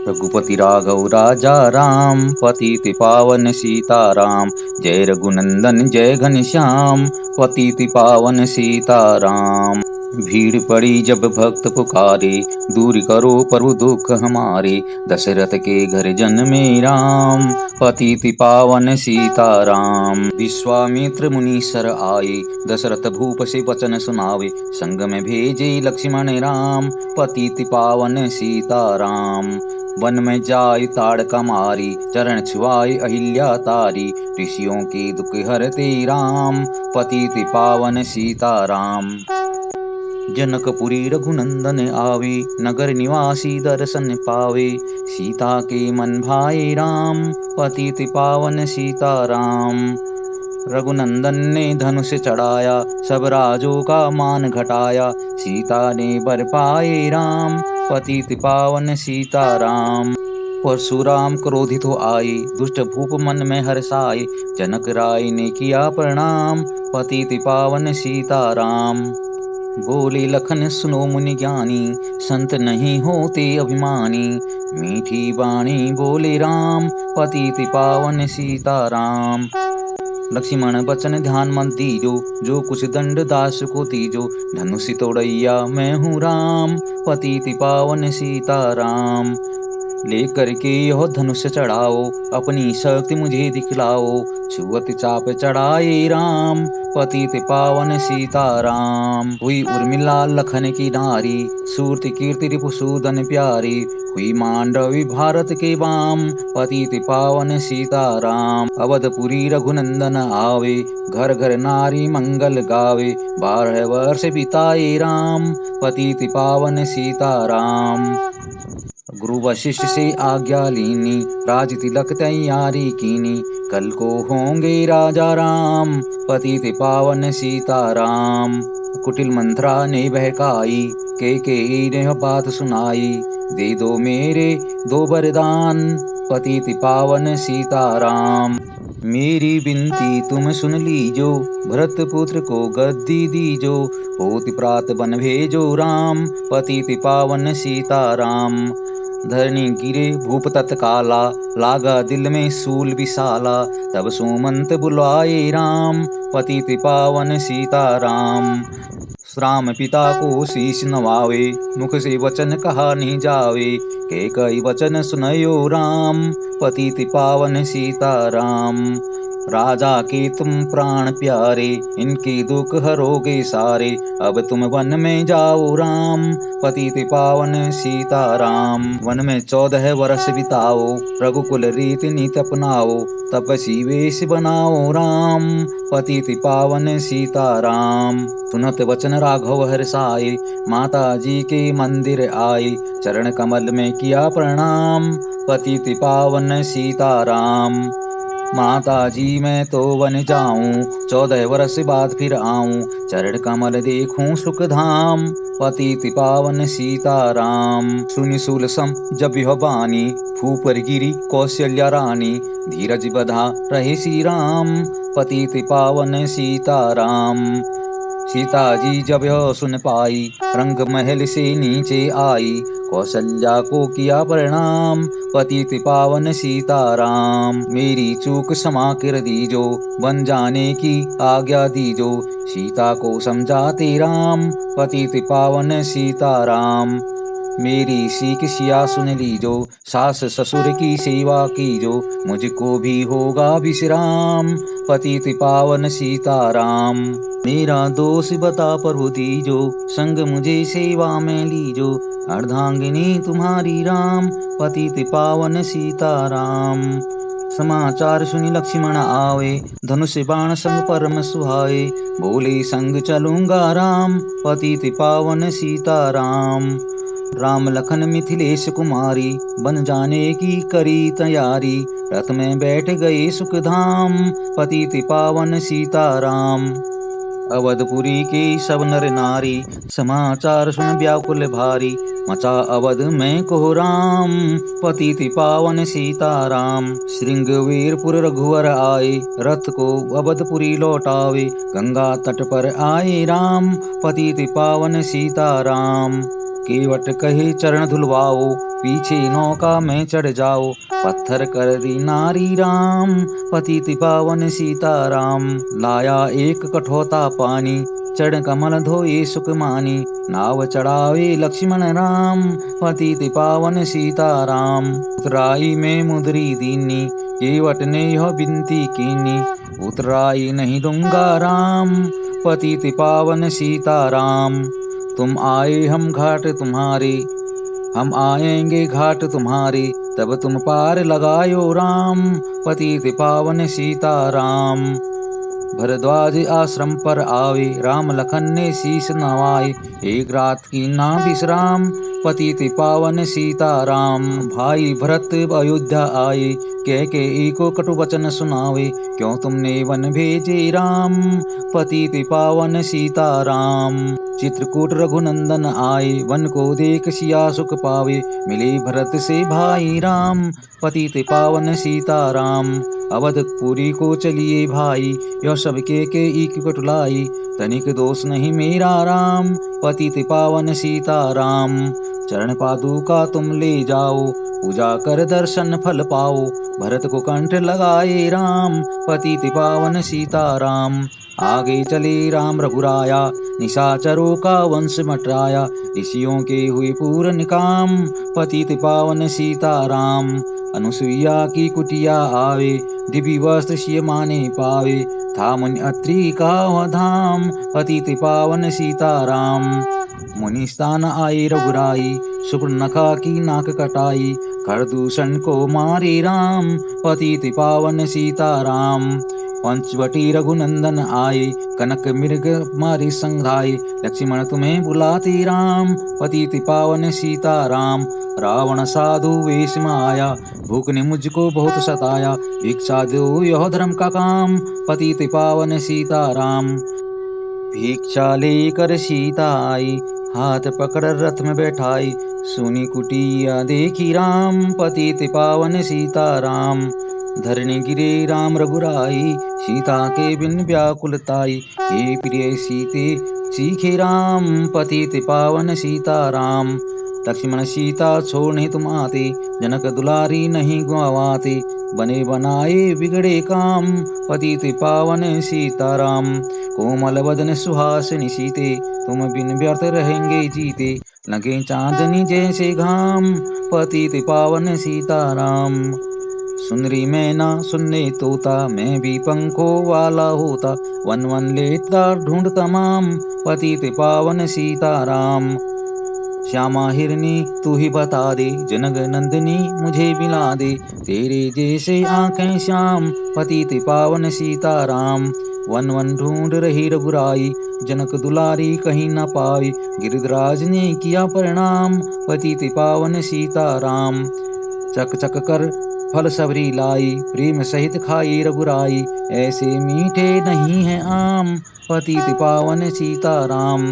रघुपति राघव राजा राम, पतित पावन सीताराम। जय रघुनंदन जय घनश्याम, पतित पावन सीताराम। भीड़ पड़ी जब भक्त पुकारे, दूर करो प्रभु दुख हमारे। दशरथ के घर जन्मे राम, पतित पावन सीताराम। विश्वामित्र मुनीश्वर आए, दशरथ भूप से वचन सुनावे। संग में भेजे लक्ष्मण राम, पतित पावन सीताराम। वन में जाय ताड़का मारी, चरण छुआए अहिल्या तारी। ऋषियों के दुख हरते राम, पतित पावन सीताराम। जनकपुरी रघुनंदन आवे, नगर निवासी दर्शन पावे। सीता के मन भाए राम, पतित पावन सीताराम। रघुनंदन ने धनुष चढ़ाया, सब राजों का मान घटाया। सीता ने बर पाए राम, पतित पावन सीताराम। परशुराम क्रोधित हो आए, दुष्ट भूप मन में हर्षाए। जनक राय ने किया प्रणाम, पतित पावन सीताराम। बोले लखन सुनो मुनि ज्ञानी, संत नहीं होते अभिमानी। मीठी वाणी बोले राम, पतित पावन सीताराम। लक्ष्मण बचन ध्यान मत दीजो, जो कुछ दंड दास को दीजो। धनुष तोड़ैया मैं हूँ राम, पतित पावन सीताराम। लेकर के यह धनुष चढ़ाओ, अपनी शक्ति मुझे दिखलाओ। छुअत चाप चढ़ाए राम, पतित पावन सीताराम। हुई उर्मिला लखन की नारी, सूरत कीर्ति रिपुसूदन प्यारी। हुई मांडवी भारत के वाम, पतित पावन सीताराम। अवधपुरी रघुनंदन आवे, घर घर नारी मंगल गावे। 12 वर्ष बिताए राम, पतित पावन सीताराम। गुरु वशिष्ठ से आज्ञा लीनी, राज तिलक तैयारी कीनी। कल को होंगे राजा राम, पतित पावन सीताराम। कुटिल मंत्रा ने बहकाई, के ने बात सुनाई। दे दो मेरे 2 वरदान, पतित पावन सीताराम। मेरी विनती तुम सुन लीजो, भरत पुत्र को गद्दी दीजो। होति प्रात बन भेजो राम, पतित पावन सीताराम। धरणी गिरे भूप तत्काला, लागा दिल में सूल विशाला। तब सुमंत बुलाए राम, पतित पावन सीताराम। राम पिता को शीश नवावे, मुख से वचन कहा नहीं जावे। के कई वचन सुनयो राम, पतित पावन सीताराम। राजा के तुम प्राण प्यारे, इनके दुख हरोगे सारे। अब तुम वन में जाओ राम, पतित पावन सीताराम। वन में 14 वर्ष बिताओ, रघुकुल रीति नीत अपनाओ। तपसी वेश बनाओ राम, पतित पावन सीताराम। सुनत वचन राघव हर्षाए, माता जी के मंदिर आए। चरण कमल में किया प्रणाम, पतित पावन सीताराम। माता जी मैं तो वन जाऊं, 14 वर्ष बाद फिर आऊं। चरण कमल देखूं सुख धाम, पतित पावन सीताराम। सुनि सुलसम जब यह बानी, भूपर गिरी कौशल्या रानी। धीरज बधा रहे श्री राम, पतित पावन सीताराम। सीता जी जब यह सुन पाई, रंग महल से नीचे आई। कौशल्या को किया प्रणाम, पतित पावन सीताराम। मेरी चूक क्षमा कर दीजो, बन जाने की आज्ञा दीजो। सीता को समझाते राम, पतित पावन सीताराम। मेरी सीख सिया सुन लीजो, सास ससुर की सेवा कीजो। मुझको भी होगा विश्राम, पतित पावन सीताराम। मेरा दोष बता प्रभु दीजो, संग मुझे सेवा में लीजो। अर्धांगिनी तुम्हारी राम, पतित पावन सीताराम। समाचार सुनि लक्ष्मण आवे, धनुष बाण संग परम सुहाए। बोले संग चलूंगा राम, पतित पावन सीताराम। राम लखन मिथिलेश कुमारी, बन जाने की करी तैयारी। रथ में बैठ गए सुख धाम, पतित पावन सीताराम। अवधपुरी के सब नर नारी, समाचार सुन व्याकुल भारी। मचा अवध में कोहराम, पतित पावन सीताराम। श्रृंगवीरपुर रघुवर आए, रथ को अवधपुरी लौटावे। गंगा तट पर आए राम, पतित पावन सीताराम। केवट कहे चरण धुलवाओ, पीछे नौका में चढ़ जाओ। पत्थर कर दी नारी राम, पतित पावन सीताराम। लाया एक कठोता पानी, चरण कमल धोए सुख मानी। नाव चढ़ावे लक्ष्मण राम, पतित पावन सीताराम। उतराई में मुद्री दीनी, केवट ने यह विनती कीनी। उतराई नहीं दूंगा राम, पतित पावन सीताराम। तुम आए हम घाट तुम्हारे, हम आएंगे घाट तुम्हारे। तब तुम पार लगायो राम, पतित पावन सीताराम। भरद्वाज आश्रम पर आवे, राम लखन ने शीश नवाए। एक रात की ना विश्राम, पतित पावन सीताराम। भाई भरत अयोध्या आए, कैकेयी को कटु वचन सुनावे। क्यों तुमने वन भेजे राम, पतित पावन सीताराम। चित्रकूट रघुनंदन आए, वन को देख सिया सुख पावे। मिले भरत से भाई राम, पतित पावन सीताराम। अवधपुरी को चलिए भाई, यह सब कैकेयी की कटुलाई। तनिक दोष नहीं मेरा राम, पतित पावन सीताराम। चरण पादुका तुम ले जाओ, पूजा कर दर्शन फल पाओ। भरत को कंठ लगाए राम, पतित पावन सीताराम। आगे चले राम रघुराया, निशाचरों का वंश मटराया। ऋषियों के हुए पूर्ण काम, पतित पावन सीताराम। अनुसुईया की कुटिया आवे, दिव्य वस्त्र सिय माने पावे। था मुनि अत्रि का वह धाम, पतित पावन सीताराम। मुनि स्थान आए रघुराई, सुपर्णखा की नाक कटाई। खरदूषण को मारे राम, पतित पावन सीताराम। पंचवटी रघुनंदन आए, कनक मृग मारे संघाए। लक्ष्मण तुम्हें बुलाते राम, पतित पावन सीताराम। रावण साधु वेश में आया, भूख ने मुझको बहुत सताया। भिक्षा दो यह धर्म का काम, पतित पावन सीताराम। भिक्षा लेकर सीता आई, हाथ पकड़ रथ में बैठाई। सुनी कुटिया देखी राम, पतित पावन सीताराम। धरणी गिरे राम रघुराई, सीता के बिन व्याकुलताई। हे प्रिय सीते सीखे राम, पतित पावन सीताराम। लक्ष्मण सीता छोड़ने तुम आते, जनक दुलारी नहीं गवाते। बने बनाए बिगड़े काम, पतित पावन सीताराम। कोमल बदन सुहासिनी सीते, तुम बिन व्यर्थ रहेंगे जीते। लगे चांदनी जैसे घाम, पतित पावन सीताराम। सुंदरी मैना सुनने तोता, मैं भी पंखों वाला होता। वन वन लेता ढूंढ तमाम, पतित पावन सीताराम। श्यामा हिरनी तू ही बता दे, जनक नंदिनी मुझे मिला दे। तेरे जैसे आंखें श्याम, पतित पावन सीताराम। वन वन ढूंढ रही रघुराई, जनक दुलारी कहीं न पाई। गिरिधराज ने किया प्रणाम, पतित पावन सीताराम। चक चक कर फल सबरी लाई, प्रेम सहित खाई रघुराई। ऐसे मीठे नहीं है आम, पतित पावन सीताराम।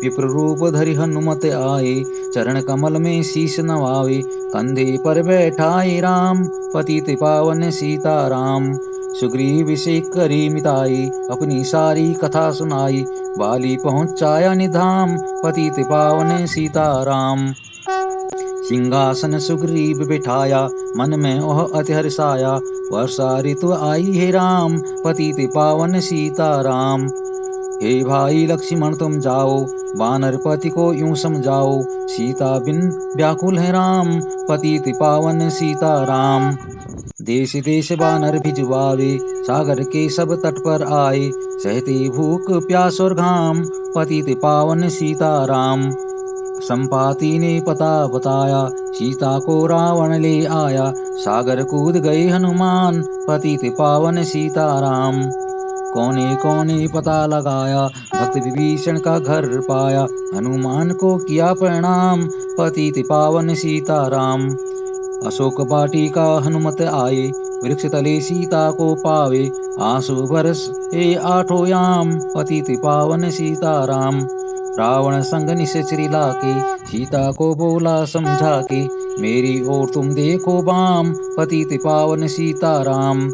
विप्र रूप धरि हनुमत आए, चरण कमल में शीश नवावे। कंधे पर बैठाए राम, पतित पावन सीताराम। सुग्रीव से करी मिताई, अपनी सारी कथा सुनाई। बाली पहुँचाया निधाम, पतित पावन सीताराम। सिंहासन सुग्रीव बिठाया, मन में ओह अति हर्षाया। वर्षा ऋतु आई है राम, पतित पावन सीताराम। हे भाई लक्ष्मण तुम जाओ, वानर पति को यूं समझाओ। सीता बिन व्याकुल है राम, पतित पावन सीताराम। देश देश वानर भिजवावे, सागर के सब तट पर आए। सहते भूख प्यास और घाम, पतित पावन सीताराम। संपाति ने पता बताया, सीता को रावण ले आया। सागर कूद गए हनुमान, पतित पावन सीताराम। कोने कोने पता लगाया, भक्त विभीषण का घर पाया। हनुमान को किया प्रणाम, पतित पावन सीताराम। अशोक वाटिका हनुमत आए, वृक्ष तले सीता को पावे। आंसू बरस हे आठों याम, पतित पावन सीताराम। रावण संग निश्चरी लाके, सीता को बोला समझा के। मेरी ओर तुम देखो बाम, पतित पावन सीताराम।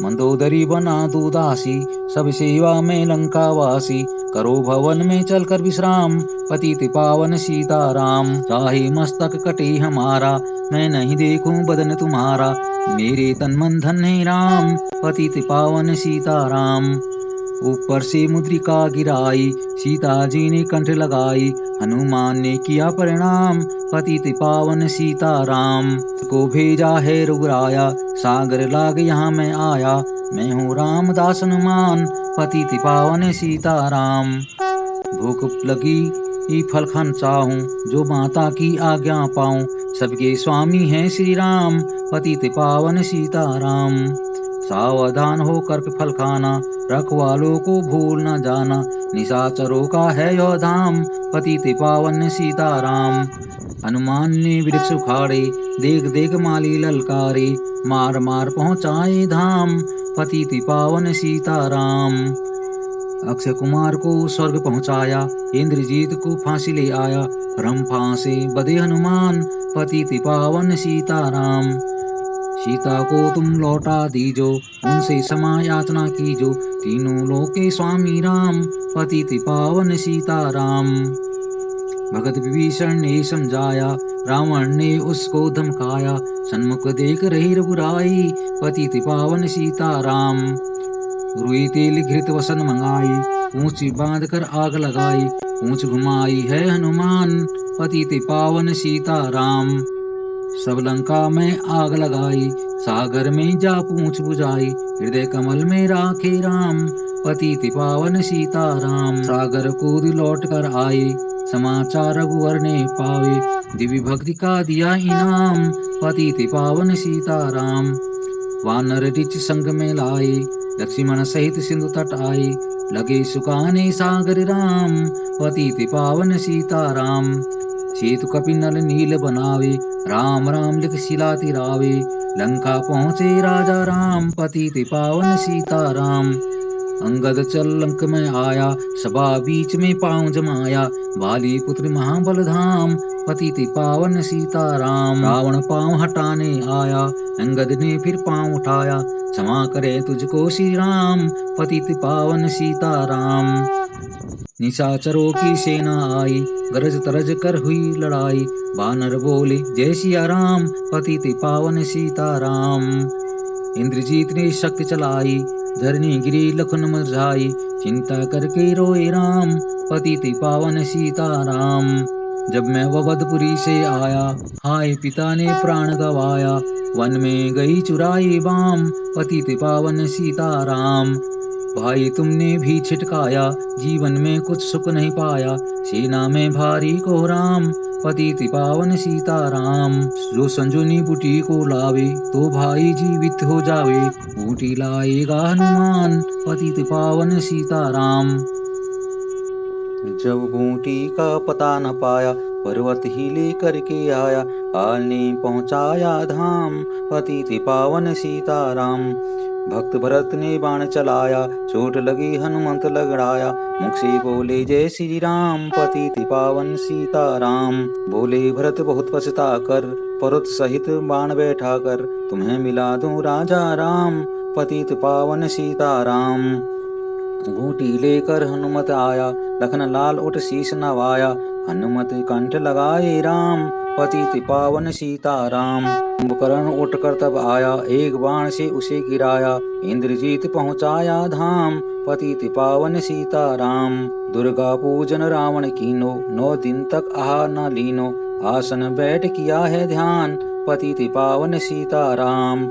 मंदोदरी बना दूदासी, सब सेवा में लंकावासी। करो भवन में चलकर विश्राम, पतित पावन सीताराम। चाहे मस्तक कटे हमारा, मैं नहीं देखूं बदन तुम्हारा, मेरे तन मन धन है राम। पतित पावन सीताराम। ऊपर से मुद्रिका गिराई, सीता जी ने कंठ लगाई, हनुमान ने किया प्रणाम। पतित पावन सीताराम। को भेजा है रघुराया, सागर लाग यहाँ मैं आया, मैं हूँ रामदास हनुमान। पतित पावन सीताराम। भूख लगी फल खान चाहूं, जो माता की आज्ञा पाऊं, सबके स्वामी हैं श्री राम। पतित पावन सीताराम। सावधान होकर फल खाना, रखवालों को भूल न जाना, निशाचरों का है यह धाम। पतित पावन सीताराम। हनुमान ने वृक्ष उखाड़े, देख देख माली ललकारे, मार मार पहुँचाए धाम। पतित पावन सीताराम। अक्षय कुमार को स्वर्ग पहुँचाया, इंद्रजीत को फांसी ले आया, ब्रह्म फांसे बदे हनुमान। पतित पावन सीताराम। सीता को तुम लौटा दीजो, उनसे क्षमा याचना कीजो, तीनों लोक के स्वामी राम। पतित पावन सीताराम। भगत विभीषण ने समझाया, रावण ने उसको धमकाया, सन्मुख देख रही रघुराई। पतित पावन सीताराम। रुई तेल घृत वसन मंगाई, पूंछ बांध कर आग लगाई, पूंछ घुमाई है हनुमान। पतित पावन सीताराम। सब लंका में आग लगाई, सागर में जा पूंछ बुझाई, हृदय कमल में राखे राम। पतित पावन सीताराम। सागर कूद लौट कर आए, समाचार रघुवर ने पावे, दिव्य भक्ति का दिया इनाम। पतित पावन सीताराम। वानर ऋच संग में लाए, लक्ष्मण सहित सिंधु तट आए, लगे सुकाने सागर राम। पतित पावन सीताराम। सेतु कपि नल नील बनावे, राम राम लिख शिला तिरावे, लंका पहुँचे राजा राम। पतित पावन सीताराम। अंगद चल लंक में आया, सभा बीच में पाँव जमाया, बाली पुत्र महाबल धाम। पतित पावन सीताराम। रावण पाँव हटाने आया, अंगद ने फिर पाँव उठाया, क्षमा करे तुझको श्री राम। पतित पावन सीताराम। निशाचरों की सेना आई, गरज तरज कर हुई लड़ाई, बानर बोले जय सिया राम। पतित पावन सीताराम। इंद्रजीत ने शक्ति चलाई, धरनी गिरी लखन मुरझाई, चिंता करके रोए राम। पतित पावन सीताराम। जब मैं अवधपुरी से आया, हाय पिता ने प्राण गवाया, वन में गई चुराई बाम। पतित पावन सीताराम। भाई तुमने भी छिटकाया, जीवन में कुछ सुख नहीं पाया, सेना में भारी कोहराम। पतित पावन सीताराम। जो संजुनी बूटी को लावे, तो भाई जीवित हो जावे, बूटी लाएगा हनुमान। पतित पावन सीताराम। जब बूटी का पता न पाया, पर्वत ही लेकर के आया, हाल ने पहुँचाया धाम। पतित पावन सीताराम। भक्त भरत ने बाण चलाया, चोट लगी हनुमंत लगड़ाया, मुख से बोले जय श्री राम। पतित पावन सीताराम। बोले भरत बहुत पछता कर, पर्वत सहित बाण बैठा कर, तुम्हें मिला दूं राजा राम। पतित पावन सीताराम। बूटी लेकर हनुमत आया, लखन लाल उठ शीश नवाया, हनुमत कंठ लगाए राम। पतित पावन सीताराम। कुंभकर्ण उठकर तब आया, एक बाण से उसे गिराया, इंद्रजीत पहुँचाया धाम। पतित पावन सीताराम। दुर्गा पूजन रावण कीनो, 9 दिन तक आहा न लीनो, आसन बैठ किया है ध्यान। पतित पावन सीताराम।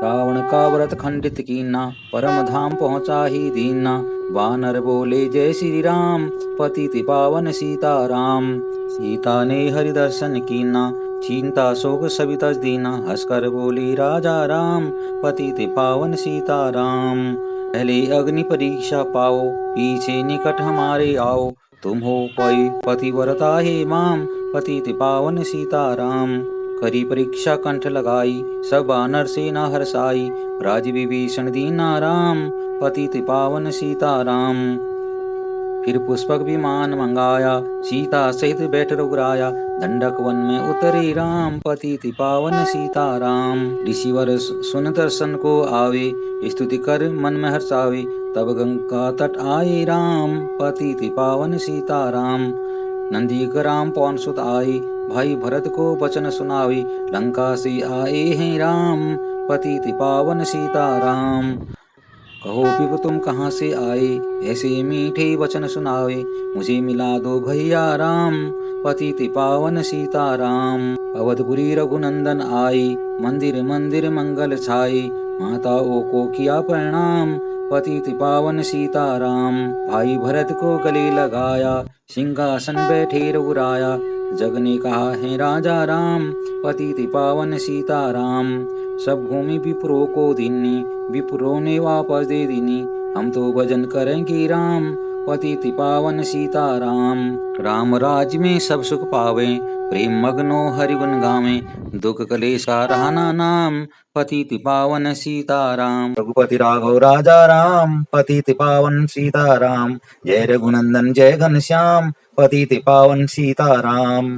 रावण का व्रत खंडित कीना, परम धाम पहुँचा ही दीना, वानर बोले जय श्री राम। पतित पावन सीताराम। सीता ने हरि दर्शन कीना, चिंता शोक सभी तज दीना, हंसकर बोली राजा राम। पतित पावन सीताराम। पहले अग्नि परीक्षा पाओ, पीछे निकट हमारे आओ, तुम हो पतिव्रता हे माम। पतित पावन सीताराम। करी परीक्षा कंठ लगाई, सब वानर सेना हर्षाई, राज विभीषण दीना राम। पतित पावन सीताराम। फिर पुष्पक विमान मंगाया, सीता सहित बैठ रघुराया, दंडक वन में उतरे राम। पतित पावन सीताराम। ऋषिवर सुन दर्शन को आवे, स्तुति कर मन में हर्षावे, तब गंगा तट आए राम। पतित पावन सीताराम। नंदीग्राम पवन सुत आई, भाई भरत को वचन सुनावे, लंका से आए हैं राम, पतित पावन सीताराम। कहो विप्र तुम कहाँ से आए, ऐसे मीठे वचन सुनावे, मुझे मिला दो भैया राम, पतित पावन सीताराम। अवधपुरी रघुनंदन आई, मंदिर मंदिर मंगल छाई, माताओं को किया प्रणाम, पतित पावन सीताराम। भाई भरत को गले लगाया, सिंहासन बैठे रघुराया, जग ने कहा है राजा राम, पतित पावन सीताराम। सब भूमि विप्रों को दीनी, विप्रों ने वापस दे दीनी, हम तो भजन करेंगे राम, पतित पावन सीताराम। राम राज में सब सुख पावे, प्रेम मग्नो हरि गुण गावे, दुख कलेश का रहना नाम, पतित पावन सीताराम। रघुपति राघव राजा राम, पतित पावन सीताराम। जय रघुनंदन जय घनश्याम, पतित पावन सीताराम।